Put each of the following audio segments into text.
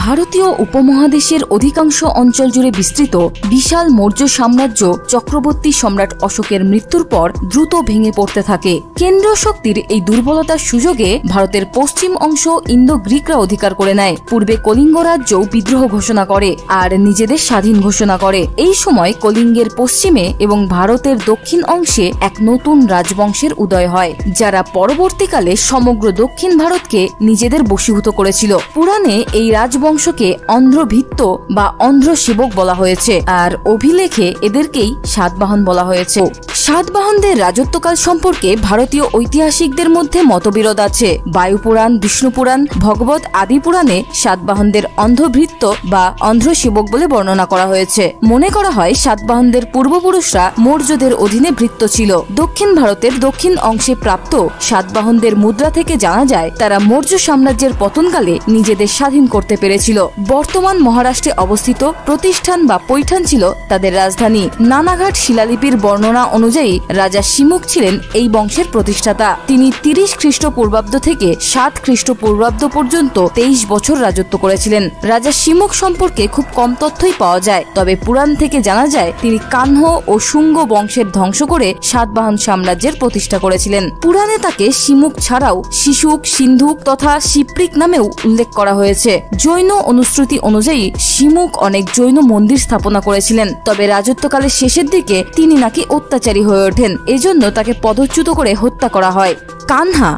ভারতীয় উপমহাদেশের অধিকাংশ অঞ্চল জুড়ে বিস্তৃত বিশাল মৌর্য সাম্রাজ্য চক্রবর্তী সম্রাট অশোকের মৃত্যুর পর দ্রুত ভেঙে পড়তে থাকে। কেন্দ্রীয় শক্তির এই দুর্বলতার সুযোগে ভারতের পশ্চিম অংশ ইন্দো গ্রিকরা অধিকার করে নেয়। পূর্বে কলিঙ্গ রাজ্যও বিদ্রোহ ঘোষণা করে আর নিজেদের স্বাধীন ঘোষণা করে। এই সময় কলিঙ্গের পশ্চিমে এবং ভারতের দক্ষিণ অংশে এক নতুন রাজবংশের উদয় হয়, যারা পরবর্তীকালে সমগ্র দক্ষিণ ভারতকে নিজেদের বশীভূত করেছিল। পুরাণে এই রাজবংশকে অন্ধ্রভিত্ত বা অন্ধ্র সেবক বলা হয়েছে, আর অভিলেখে এদেরকেই সাতবাহন বলা হয়েছে। সাতবাহনদের রাজত্বকাল সম্পর্কে ভারতীয় ঐতিহাসিকদের মধ্যে মতবিরোধ আছে। বায়ুপুরাণ, বিষ্ণুপুরাণ, ভগবত আদি পুরাণে সাতবাহনদের অন্ধ্রভৃত্ত বা অন্ধ্র সেবক বলে বর্ণনা করা হয়েছে। মনে করা হয় সাতবাহনদের পূর্বপুরুষরা মৌর্যদের অধীনে ভৃত্য ছিল। দক্ষিণ ভারতের দক্ষিণ অংশে প্রাপ্ত সাতবাহনদের মুদ্রা থেকে জানা যায় তারা মৌর্য সাম্রাজ্যের পতনকালে নিজেদের স্বাধীন করতে পেরেছিল। বর্তমান মহারাষ্ট্রে অবস্থিত প্রতিষ্ঠান বা পৈঠান ছিল তাদের রাজধানী। নানাঘাট শিলালিপির বর্ণনা অনুযায়ী রাজা শিমুক ছিলেন এই বংশের প্রতিষ্ঠাতা। তিনি 30 খ্রিস্টপূর্বাব্দ থেকে 7 খ্রিস্টপূর্বাব্দ পর্যন্ত 23 বছর রাজত্ব করেছিলেন। রাজা শিমুক সম্পর্কে খুব কম তথ্যই পাওয়া যায়, তবে পুরাণ থেকে জানা যায় তিনি কাহ্ন ও শুঙ্গ বংশের ধ্বংস করে সাতবাহন সাম্রাজ্যের প্রতিষ্ঠা করেছিলেন। পুরাণে তাকে শিমুক ছাড়াও শিশুক, সিন্ধুক তথা শিপ্রিক নামেও উল্লেখ করা হয়েছে। জৈন অনুশ্রুতি অনুযায়ী শিমুক অনেক জৈন মন্দির স্থাপনা করেছিলেন, তবে রাজত্বকালের শেষের দিকে তিনি নাকি অত্যাচারী হয়ে ওঠেন, এজন্য তাকে পদচ্যুত করে হত্যা করা হয়। কানহা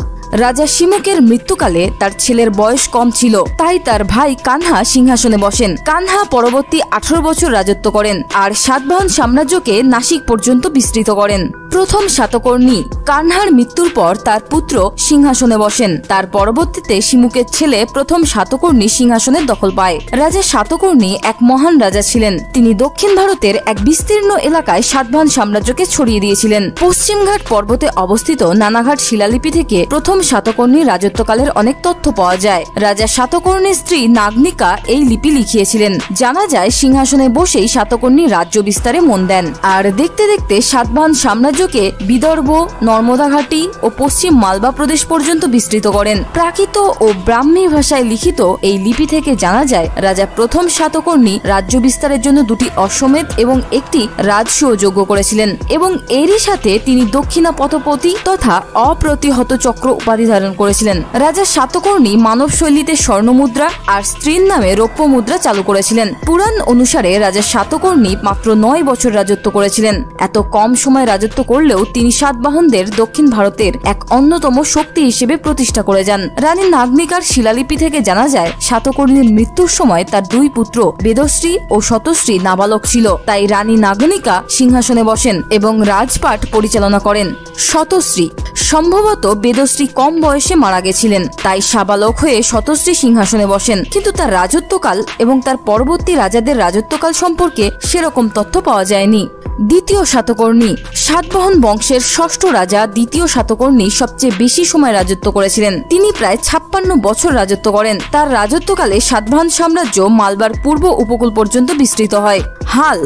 রাজা শিমুকের মৃত্যুকালে তার ছেলের বয়স কম ছিল, তাই তার ভাই কানহা সিংহাসনে বসেন। কানহা পরবর্তী 18 বছর রাজত্ব করেন আর সাতবাহন সাম্রাজ্যকে নাসিক পর্যন্ত বিস্তৃত করেন। প্রথম সাতকর্ণী কানহার মৃত্যুর পর তার পুত্র সিংহাসনে বসেন। তার পরবর্তীতে শিমুকের ছেলে প্রথম সাতকর্ণী সিংহাসনের দখল পায়। রাজা সাতকর্ণী এক মহান রাজা ছিলেন। তিনি দক্ষিণ ভারতের এক বিস্তীর্ণ এলাকায় সাতবাহন সাম্রাজ্যকে ছড়িয়ে দিয়েছিলেন। পশ্চিমঘাট পর্বতে অবস্থিত নানাঘাট শিলালিপি থেকে প্রথম সাতকর্ণীর রাজত্বকালের অনেক তথ্য পাওয়া যায়। রাজা সাতকর্ণীর স্ত্রী নাগনিকা এই লিপি লিখিয়েছিলেন। জানা যায় সিংহাসনে বসেই সাতকর্ণী রাজ্য বিস্তারে মন দেন, আর দেখতে দেখতে সাতবাহন সাম্রাজ্যকে বিদর্ভ, নর্মদা ঘাটি ও পশ্চিম মালবা প্রদেশ পর্যন্ত বিস্তৃত করেন। প্রাকৃত ও ব্রাহ্মী ভাষায় লিখিত এই লিপি থেকে জানা যায় রাজা প্রথম সাতকর্ণী রাজ্য বিস্তারের জন্য 2টি অশ্বমেধ এবং একটি রাজসূয় যজ্ঞ করেছিলেন, এবং এরই সাথে তিনি দক্ষিণা পথপতি তথা অপ্রতিহত চক্র উপাধি ধারণ করেছিলেন। রাজা সাতকর্ণী মানব শৈলীতে স্বর্ণ মুদ্রা আর স্ত্রীর নামে রৌপ্য মুদ্রা চালু করেছিলেন। পুরাণ অনুসারে রাজা সাতকর্ণী মাত্র 9 বছর রাজত্ব করেছিলেন। এত কম সময় রাজত্ব করলেও তিনি সাতবাহনদের দক্ষিণ ভারতের এক অন্যতম শক্তি হিসেবে প্রতিষ্ঠা করে যান। রানী নাগনিকার শিলালিপি থেকে জানা যায় সাতকর্ণীর মৃত্যুর সময় তার 2 পুত্র বেদশ্রী ও শতশ্রী নাবালক ছিল, তাই রানী নাগনিকা সিংহাসনে বসেন এবং রাজপাট পরিচালনা করেন। শতশ্রী সম্ভবত বেদশ্রী কম বয়সে মারা গেছিলেন, তাই সাবালক হয়ে শতশ্রী সিংহাসনে বসেন, কিন্তু তার রাজত্বকাল এবং তার পরবর্তী রাজাদের রাজত্বকাল সম্পর্কে সেরকম তথ্য পাওয়া যায়নি। দ্বিতীয় সাতকর্ণী সাতবাহন বংশের ষষ্ঠ রাজা দ্বিতীয় সাতকর্ণী সবচেয়ে বেশি সময় রাজত্ব করেছিলেন। তিনি প্রায় 56 বছর রাজত্ব করেন। তার রাজত্বকালে সাতবাহন সাম্রাজ্য মালবার পূর্ব উপকূল পর্যন্ত বিস্তৃত হয়। হাল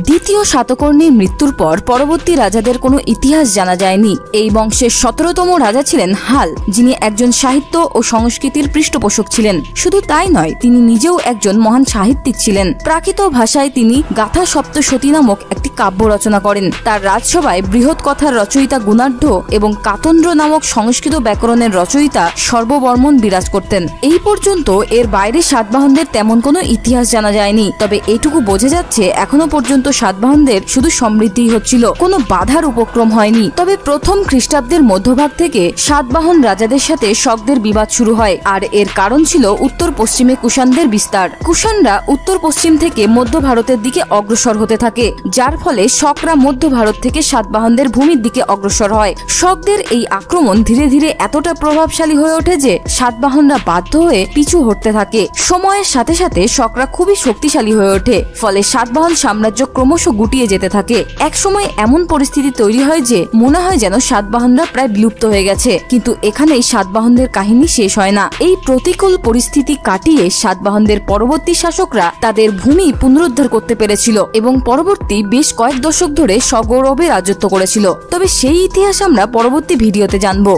দ্বিতীয় সাতকর্ণীর মৃত্যুর পর পরবর্তী রাজাদের কোনো ইতিহাস জানা যায়নি। এই বংশের 17তম রাজা ছিলেন হাল, যিনি একজন সাহিত্য ও সংস্কৃতির পৃষ্ঠপোষক ছিলেন। শুধু তাই নয়, তিনি নিজেও একজন মহান সাহিত্যিক ছিলেন। প্রাকৃত ভাষায় তিনি গাথা সপ্তশতী নামক একটি কাব্য রচনা করেন। তার রাজসভায় বৃহৎ কথার রচয়িতা গুণাঢ্য এবং কাতন্দ্র নামক সংস্কৃত ব্যাকরণের রচয়িতা সর্ববর্মণ বিরাজ করতেন। এই পর্যন্ত এর বাইরে সাতবাহনদের তেমন কোনো ইতিহাস জানা যায়নি, তবে এটুকু বোঝা যাচ্ছে এখনো পর্যন্ত সাতবাহনদের শুধু সমৃদ্ধি হচ্ছিল, কোনো বাধার উপক্রম হয়নি। তবে প্রথম খ্রিস্টাব্দের মধ্যভাগ থেকে সাতবাহন রাজাদের সাথে শকদের বিবাদ শুরু হয়, আর এর কারণ ছিল উত্তর পশ্চিমে কুষাণদের বিস্তার। কুষাণরা উত্তর পশ্চিম থেকে মধ্য ভারতের দিকে অগ্রসর হতে থাকে, যার ফলে শকরা মধ্য ভারত থেকে সাতবাহনদের ভূমির দিকে অগ্রসর হয়। শকদের এই আক্রমণ ধীরে ধীরে এতটা প্রভাবশালী হয়ে ওঠে যে সাতবাহনরা বাধ্য হয়ে পিছু হটতে থাকে। সময়ের সাথে সাথে শকরা খুবই শক্তিশালী হয়ে ওঠে, ফলে সাতবাহন সাম্রাজ্য ক্রমশ গুটিয়ে যেতে থাকে। একসময় এমন পরিস্থিতি তৈরি হয় যে মনে হয় যেন সাতবাহনরা প্রায় বিলুপ্ত হয়ে গেছে, কিন্তু এখানেই সাতবাহনদের কাহিনী শেষ হয় না। এই প্রতিকূল পরিস্থিতি কাটিয়ে সাতবাহনদের পরবর্তী শাসকরা তাদের ভূমি পুনরুদ্ধার করতে পেরেছিল এবং পরবর্তী বেশ কয়েক দশক ধরে সগৌরবে রাজত্ব করেছিল। তবে সেই ইতিহাস আমরা পরবর্তী ভিডিওতে জানবো।